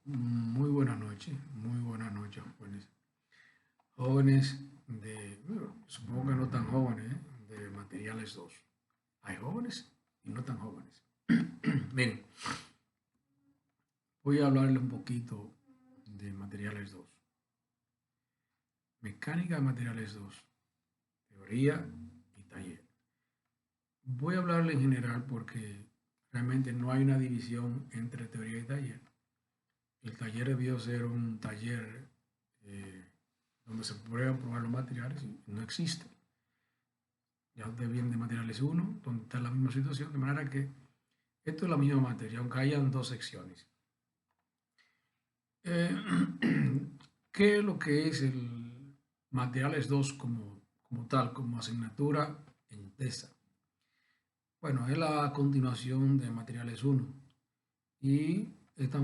Muy buenas noches, jóvenes. Jóvenes bueno, supongo que no tan jóvenes, de materiales 2. Hay jóvenes y no tan jóvenes. Miren, voy a hablarle un poquito de materiales 2. Mecánica de materiales 2, teoría y taller. Voy a hablarle en general porque realmente no hay una división entre teoría y taller. El taller debió ser un taller eh, donde se prueban probar los materiales y no existe. Ya usted viene de materiales 1, donde está la misma situación, de manera que esto es la misma materia, aunque hayan dos secciones. Eh, ¿Qué es lo que es el materiales 2 como tal, como asignatura en TESA? Bueno, es la continuación de materiales 1 y estas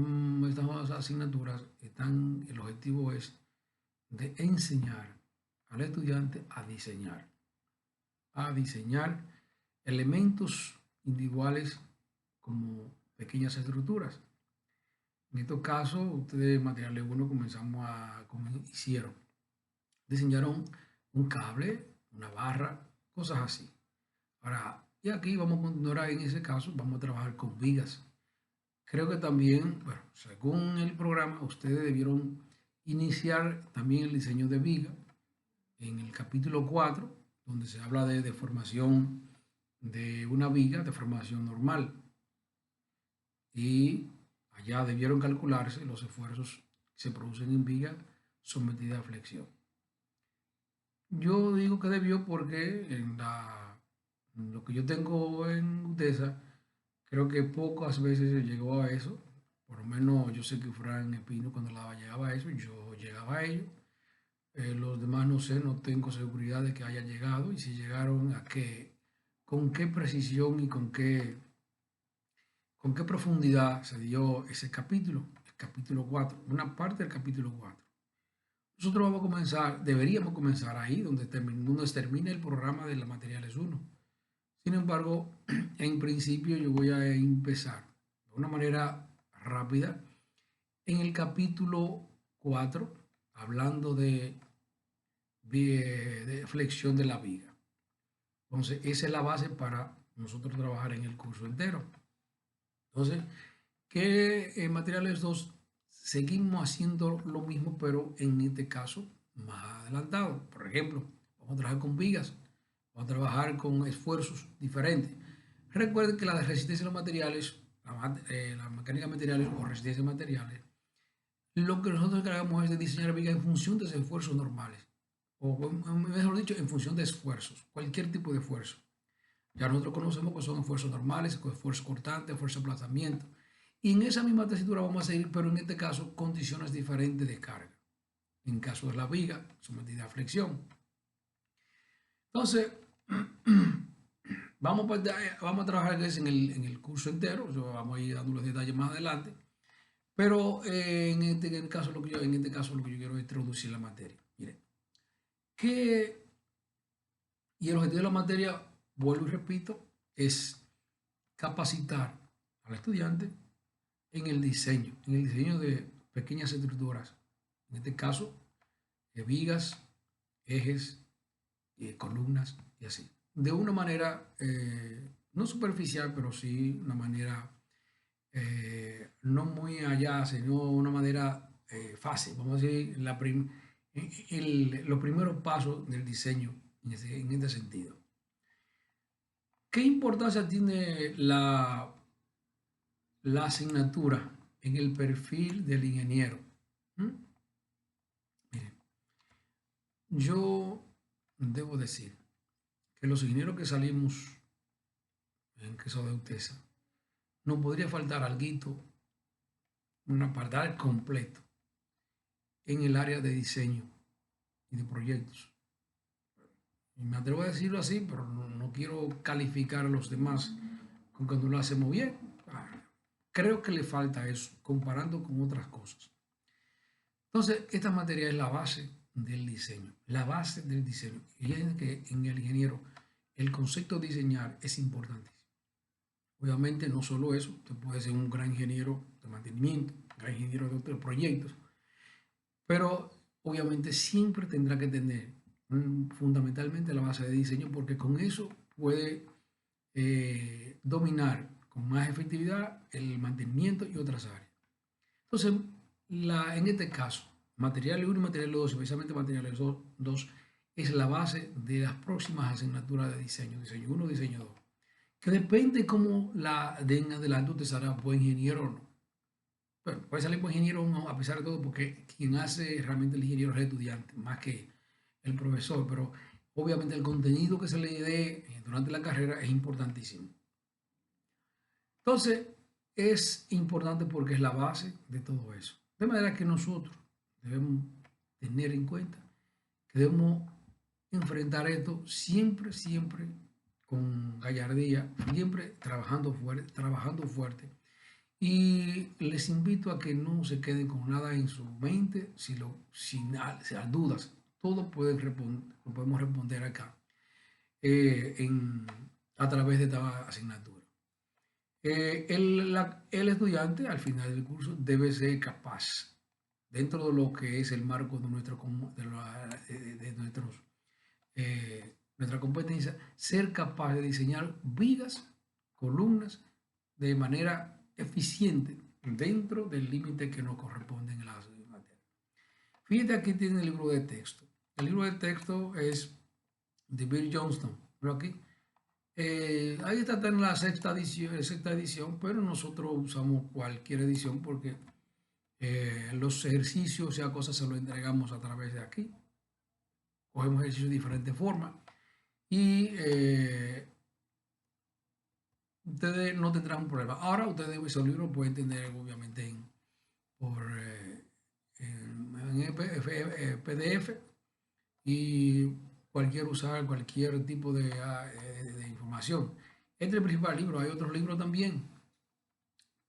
asignaturas el objetivo es de enseñar al estudiante a diseñar elementos individuales como pequeñas estructuras. En estos casos, ustedes en materiales 1 como hicieron, diseñaron un cable, una barra, cosas así. Ahora, y aquí vamos a continuar en ese caso, vamos a trabajar con vigas. Creo que también, bueno, según el programa, ustedes debieron iniciar también el diseño de viga en el capítulo 4, donde se habla de deformación de una viga, deformación normal. Y allá debieron calcularse los esfuerzos que se producen en viga sometida a flexión. Yo digo que debió porque lo que yo tengo en UTESA, creo que pocas veces se llegó a eso. Por lo menos yo sé que Fran Espino cuando llegaba a eso, yo llegaba a ello. Los demás no sé, no tengo seguridad de que hayan llegado y si llegaron a qué, con qué precisión y con qué profundidad se dio ese capítulo, el capítulo 4, una parte del capítulo 4. Nosotros vamos a comenzar, deberíamos comenzar ahí donde termina el programa de los materiales 1. Sin embargo, en principio yo voy a empezar de una manera rápida en el capítulo 4, hablando de flexión de la viga. Entonces, esa es la base para nosotros trabajar en el curso entero. Entonces, que en materiales 2 seguimos haciendo lo mismo, pero en este caso más adelantado. Por ejemplo, vamos a trabajar con vigas, vamos a trabajar con esfuerzos diferentes. Recuerden que la resistencia de los materiales, la mecánica de materiales o resistencia de materiales, lo que nosotros encargamos es de diseñar vigas en función de esos esfuerzos normales, o mejor dicho, en función de esfuerzos, cualquier tipo de esfuerzo. Ya nosotros conocemos que son esfuerzos normales, esfuerzo cortante, esfuerzo de aplazamiento. Y en esa misma tesitura vamos a seguir, pero en este caso, condiciones diferentes de carga. En caso de la viga, sometida a flexión. Entonces, vamos a trabajar en el curso entero. Vamos a ir dando los detalles más adelante. Pero en este caso, lo que yo quiero es introducir la materia. Miren, ¿qué? Y el objetivo de la materia, vuelvo y repito, es capacitar al estudiante en el diseño de pequeñas estructuras, en este caso, de vigas, ejes, columnas y así. De una manera no superficial, pero sí una manera no muy allá, sino una manera fácil. Vamos a decir, los primeros pasos del diseño en este sentido. ¿Qué importancia tiene la asignatura en el perfil del ingeniero? ¿Mm? Miren, yo debo decir que los ingenieros que salimos en queso de UTESA, no podría faltar algo, un apartado completo en el área de diseño y de proyectos. Y me atrevo a decirlo así, pero no quiero calificar a los demás con que no lo hacemos bien. Creo que le falta eso, comparando con otras cosas. Entonces, esta materia es la base del diseño, la base del diseño. Y es que en el ingeniero el concepto de diseñar es importante. Obviamente no solo eso, usted puede ser un gran ingeniero de mantenimiento, gran ingeniero de otros proyectos, pero obviamente siempre tendrá que tener fundamentalmente la base de diseño porque con eso puede dominar con más efectividad el mantenimiento y otras áreas. Entonces, en este caso, material 1 y material 2, especialmente materiales 2, es la base de las próximas asignaturas de diseño, diseño 1, diseño 2, que depende cómo la de en adelante usted será buen ingeniero o no. Bueno, puede salir buen ingeniero o no, a pesar de todo, porque quien hace realmente el ingeniero es el estudiante, más que el profesor, pero obviamente el contenido que se le dé durante la carrera es importantísimo. Entonces, es importante porque es la base de todo eso. De manera que nosotros debemos tener en cuenta que debemos enfrentar esto siempre, siempre con gallardía, siempre trabajando fuerte. Y les invito a que no se queden con nada en su mente, sin dudas. Todo lo podemos responder acá a través de esta asignatura. El estudiante al final del curso debe ser capaz, dentro de lo que es el marco de, nuestra competencia, ser capaz de diseñar vigas, columnas, de manera eficiente dentro del límite que nos corresponde en la materia. Fíjate, aquí tiene el libro de texto. El libro de texto es de Bill Johnston, ¿pero aquí? Ahí está en la sexta edición, pero nosotros usamos cualquier edición porque los ejercicios, o sea, cosas se los entregamos a través de aquí. Cogemos ejercicios de diferentes formas y ustedes no tendrán un problema. Ahora ustedes esos libros pueden tener obviamente en PDF y usar cualquier tipo de información. Este es el principal libro, hay otros libros también,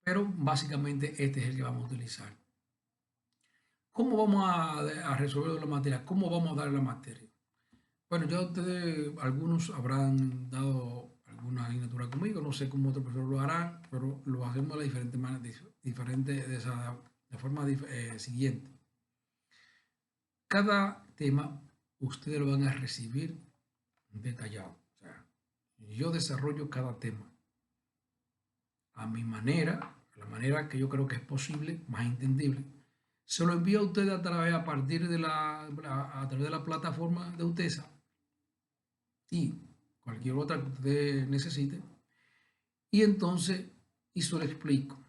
pero básicamente este es el que vamos a utilizar. ¿Cómo vamos a resolver la materia? ¿Cómo vamos a dar la materia? Bueno, ya ustedes, algunos habrán dado alguna asignatura conmigo, no sé cómo otros profesores lo harán, pero lo hacemos de diferente manera, de forma siguiente. Cada tema ustedes lo van a recibir detallado. O sea, yo desarrollo cada tema a mi manera, la manera que yo creo que es posible, más entendible. Se lo envío a ustedes a través de la plataforma de UTESA y cualquier otra que ustedes necesiten. Y entonces, y se lo explico.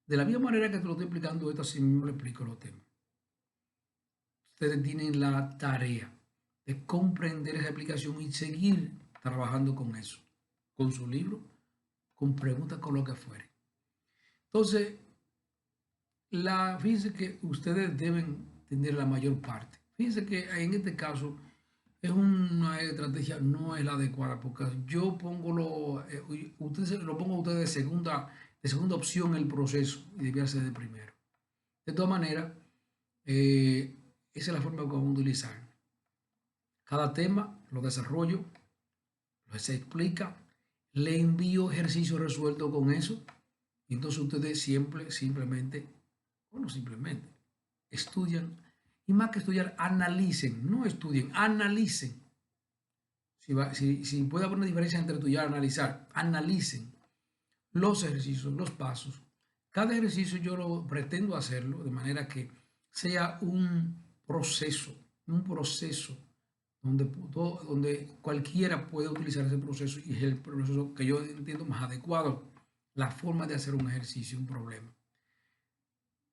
De la misma manera que te lo estoy explicando, esto así mismo lo explico los temas. Ustedes tienen la tarea de comprender esa explicación y seguir trabajando con eso, con su libro, con preguntas, con lo que fuere. Entonces, fíjense que ustedes deben tener la mayor parte. Fíjense que en este caso es una estrategia no es la adecuada porque yo pongo lo pongo a ustedes de segunda opción el proceso y debía ser de primero. De todas maneras, esa es la forma que vamos a utilizar. Cada tema lo desarrollo, se explica, le envío ejercicio resuelto con eso. Y entonces ustedes simplemente estudian. Y más que estudiar, analicen, no estudien, analicen. Si puede haber una diferencia entre estudiar y analizar, analicen los ejercicios, los pasos. Cada ejercicio yo lo pretendo hacerlo de manera que sea un proceso donde cualquiera puede utilizar ese proceso y es el proceso que yo entiendo más adecuado, la forma de hacer un ejercicio, un problema.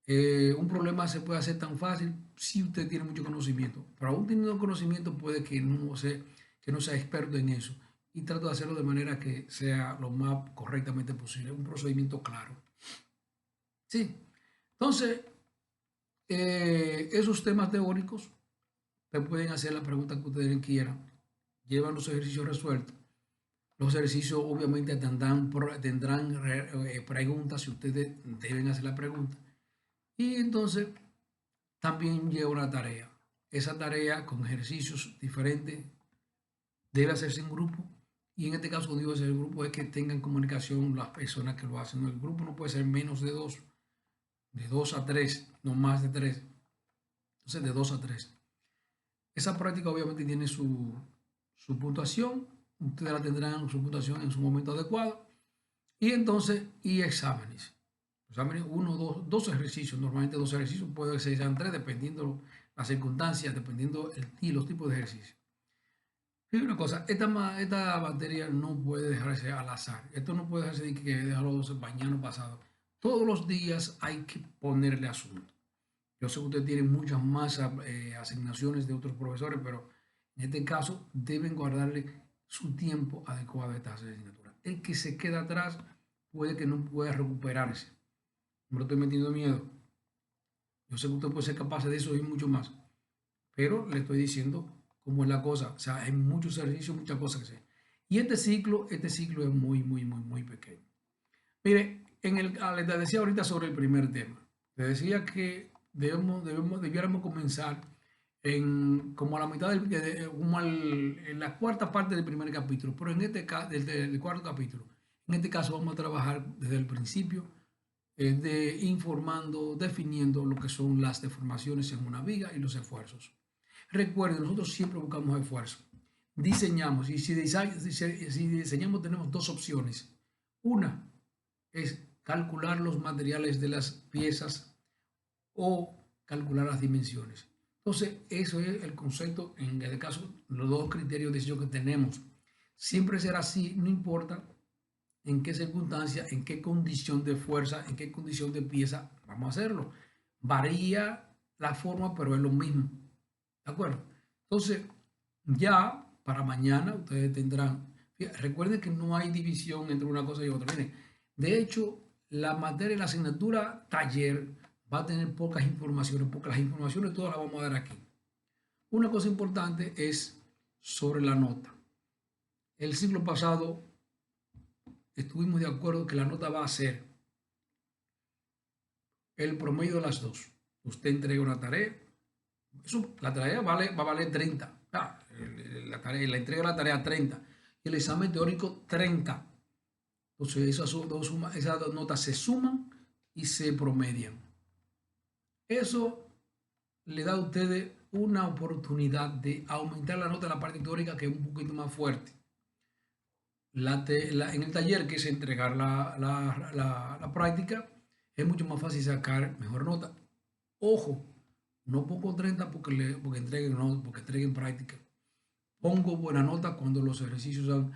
Un problema se puede hacer tan fácil si usted tiene mucho conocimiento, pero aún teniendo conocimiento puede que no sea experto en eso y trato de hacerlo de manera que sea lo más correctamente posible, un procedimiento claro. Sí, entonces, esos temas teóricos, ustedes pueden hacer la pregunta que ustedes quieran, llevan los ejercicios resueltos. Los ejercicios obviamente tendrán preguntas si ustedes deben hacer la pregunta. Y entonces también lleva una tarea. Esa tarea con ejercicios diferentes debe hacerse en grupo. Y en este caso, cuando digo hacer el grupo, es que tengan comunicación las personas que lo hacen. El grupo no puede ser menos de 2 de 2 a 3, no más de 3. Entonces, de 2 a 3. Esa práctica obviamente tiene su puntuación, ustedes la tendrán su puntuación en su momento adecuado. Y entonces, y exámenes. Exámenes, uno, dos ejercicios, normalmente dos ejercicios, puede ser sean tres, dependiendo las circunstancias, dependiendo los tipos de ejercicios. Y una cosa, esta materia no puede dejarse al azar. Esto no puede dejarse de que dejarlo mañana pasado. Todos los días hay que ponerle asunto. Yo sé que ustedes tienen muchas más asignaciones de otros profesores, pero en este caso deben guardarle su tiempo adecuado a estas asignaturas. El que se queda atrás puede que no pueda recuperarse. No me estoy metiendo miedo. Yo sé que usted puede ser capaz de eso y mucho más, pero le estoy diciendo cómo es la cosa. O sea, hay muchos ejercicios, muchas cosas que hacer. Y este ciclo es muy pequeño. Mire, le decía ahorita sobre el primer tema. Le decía que debiéramos comenzar como a la mitad en la cuarta parte del primer capítulo, pero en este caso, del cuarto capítulo. En este caso vamos a trabajar desde el principio, informando, definiendo lo que son las deformaciones en una viga y los esfuerzos. Recuerden, nosotros siempre buscamos esfuerzo. Diseñamos, y si diseñamos tenemos dos opciones. Una es calcular los materiales de las piezas o calcular las dimensiones. Entonces, eso es el concepto, en el caso, los dos criterios de decisión que tenemos. Siempre será así, no importa en qué circunstancia, en qué condición de fuerza, en qué condición de pieza vamos a hacerlo. Varía la forma, pero es lo mismo. ¿De acuerdo? Entonces, ya para mañana ustedes tendrán, recuerden que no hay división entre una cosa y otra. Miren, de hecho, la materia, la asignatura taller va a tener pocas informaciones, porque las informaciones todas las vamos a dar aquí. Una cosa importante es sobre la nota. El ciclo pasado estuvimos de acuerdo que la nota va a ser el promedio de las dos. Usted entrega una tarea, la tarea va a valer 30. La entrega de la tarea 30 y el examen teórico 30. Entonces esas dos notas se suman y se promedian. Eso le da a ustedes una oportunidad de aumentar la nota de la parte teórica, que es un poquito más fuerte. En el taller, que es entregar la práctica, es mucho más fácil sacar mejor nota. Ojo, no pongo 30 porque entreguen práctica. Pongo buena nota cuando los ejercicios son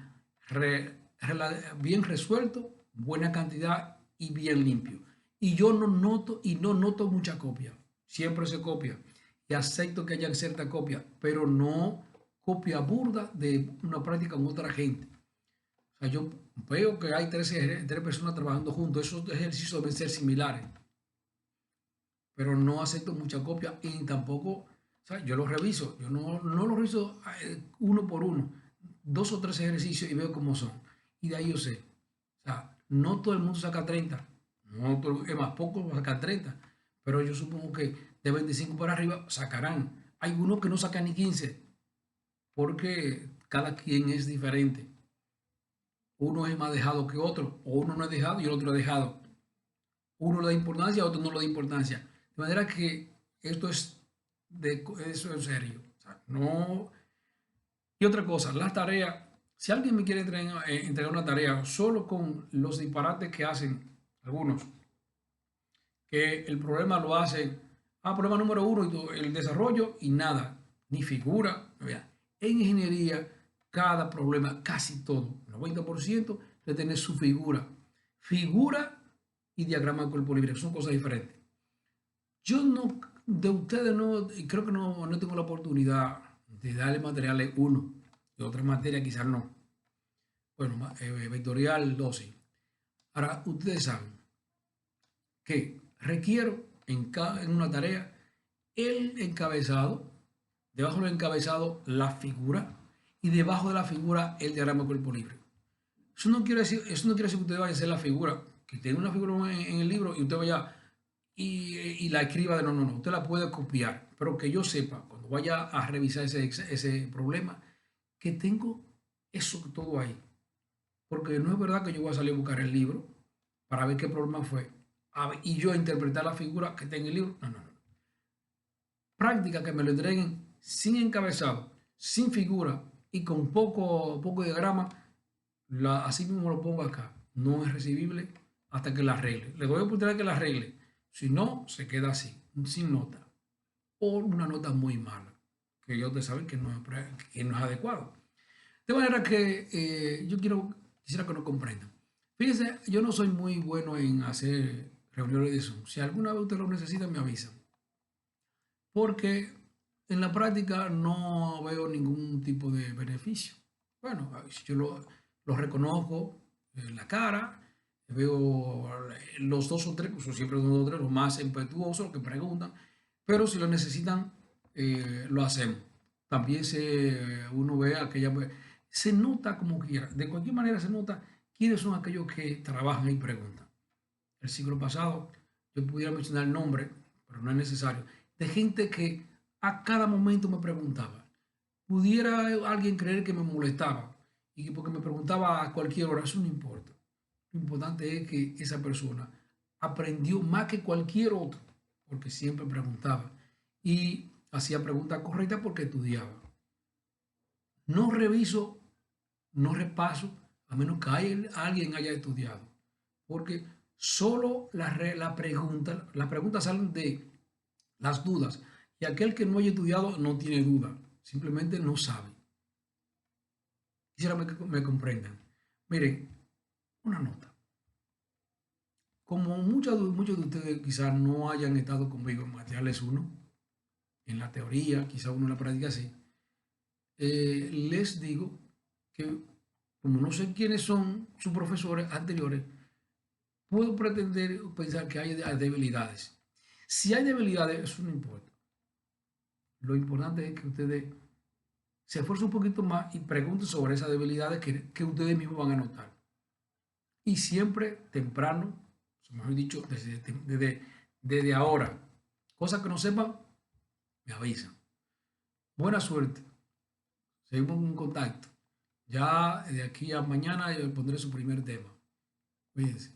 bien resueltos, buena cantidad y bien limpio. Y yo no noto mucha copia. Siempre se copia. Y acepto que haya cierta copia, pero no copia burda de una práctica con otra gente. O sea, yo veo que hay tres personas trabajando juntos. Esos ejercicios deben ser similares. Pero no acepto mucha copia y tampoco, o sea, yo los reviso. Yo no los reviso uno por uno. Dos o tres ejercicios y veo cómo son. Y de ahí yo sé. O sea, no todo el mundo saca 30. No todo, es más, poco saca 30. Pero yo supongo que de 25 para arriba sacarán. Hay unos que no sacan ni 15. Porque cada quien es diferente. Uno es más dejado que otro, o uno no es dejado y el otro es dejado. Uno le da importancia, otro no le da importancia. De manera que esto eso es serio. O sea, no. Y otra cosa, las tareas. Si alguien me quiere entregar una tarea solo con los disparates que hacen algunos, que el problema lo hacen, problema número uno, el desarrollo y nada, ni figura. En ingeniería, cada problema, casi todo, 90%, de tener su figura. Figura y diagrama de cuerpo libre, son cosas diferentes. Yo no, de ustedes no, creo que no tengo la oportunidad de darle materiales uno, de otras materias quizás no. Bueno, vectorial 12. Ahora, ustedes saben que requiero en una tarea el encabezado, debajo del encabezado la figura y debajo de la figura el diagrama de cuerpo libre. Eso no quiere decir que usted vaya a hacer la figura, que tenga una figura en el libro y usted vaya y la escriba no. Usted la puede copiar, pero que yo sepa, cuando vaya a revisar ese problema, que tengo eso todo ahí. Porque no es verdad que yo voy a salir a buscar el libro para ver qué problema fue. y yo interpretar la figura que está en el libro. No, no, no. Práctica que me lo entreguen sin encabezado, sin figura y con poco diagrama, así mismo lo pongo acá. No es recibible hasta que la arregle. Le doy oportunidad que la arregle. Si no, se queda así, sin nota. O una nota muy mala, que ya ustedes saben que no es adecuado. De manera que quisiera que nos comprendan. Fíjense, yo no soy muy bueno en hacer reuniones de Zoom. Si alguna vez ustedes lo necesitan, me avisan. Porque en la práctica no veo ningún tipo de beneficio. Bueno, si yo lo reconozco en la cara, veo los dos o tres, son siempre dos o tres, los más impetuosos, que preguntan, pero si lo necesitan, lo hacemos. También uno ve aquella, se nota como quiera, de cualquier manera se nota quiénes son aquellos que trabajan y preguntan. El siglo pasado, yo pudiera mencionar el nombre, pero no es necesario, de gente que a cada momento me preguntaba. Pudiera alguien creer que me molestaba y que porque me preguntaba a cualquier hora, eso no importa. Lo importante es que esa persona aprendió más que cualquier otro, porque siempre preguntaba y hacía preguntas correctas porque estudiaba. No reviso, no repaso, a menos que alguien haya estudiado, porque solo la pregunta salen de las dudas y aquel que no haya estudiado no tiene duda, simplemente no sabe. Quisiera que me comprendan. Miren, una nota. Como muchos de ustedes quizás no hayan estado conmigo en materiales uno, en la teoría, quizás uno en la práctica sí, les digo que como no sé quiénes son sus profesores anteriores, puedo pretender pensar que hay debilidades. Si hay debilidades, eso no importa. Lo importante es que ustedes se esfuercen un poquito más y pregunten sobre esas debilidades que ustedes mismos van a notar. Y siempre temprano, mejor dicho, desde ahora, cosas que no sepan, me avisan. Buena suerte. Seguimos en contacto. Ya de aquí a mañana yo pondré su primer tema. Cuídense.